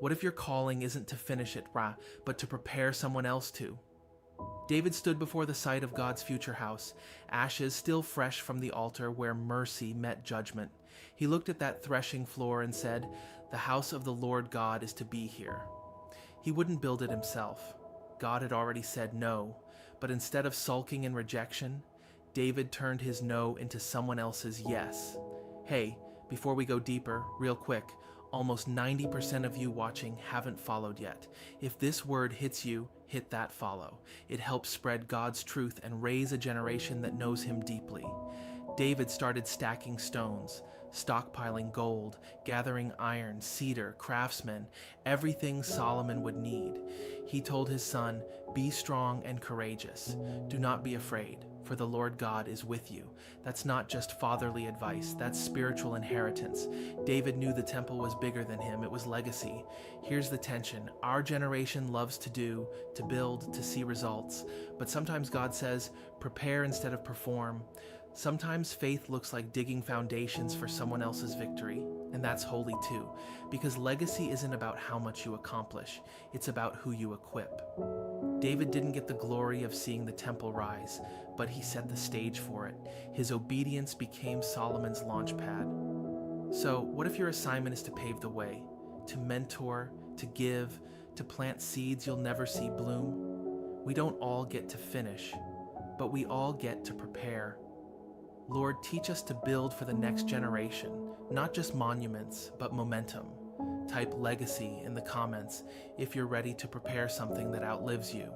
What if your calling isn't to finish it, but to prepare someone else to? David stood before the site of God's future house, ashes still fresh from the altar where mercy met judgment. He looked at that threshing floor and said, "The house of the Lord God is to be here." He wouldn't build it himself. God had already said no, but instead of sulking in rejection, David turned his no into someone else's yes. Hey, before we go deeper, real quick, almost 90% of you watching haven't followed yet. If this word hits you, hit that follow. It helps spread God's truth and raise a generation that knows him deeply. David started stacking stones, stockpiling gold, gathering iron, cedar, craftsmen, everything Solomon would need. He told his son, "Be strong and courageous. Do not be afraid, for the Lord God is with you." That's not just fatherly advice, that's spiritual inheritance. David knew the temple was bigger than him, it was legacy. Here's the tension. Our generation loves to do, to build, to see results. But sometimes God says, prepare instead of perform. Sometimes faith looks like digging foundations for someone else's victory, and that's holy too, because legacy isn't about how much you accomplish, it's about who you equip. David didn't get the glory of seeing the temple rise, but he set the stage for it. His obedience became Solomon's launchpad. So, what if your assignment is to pave the way, to mentor, to give, to plant seeds you'll never see bloom? We don't all get to finish, but we all get to prepare. Lord, teach us to build for the next generation, not just monuments, but momentum. Type legacy in the comments if you're ready to prepare something that outlives you.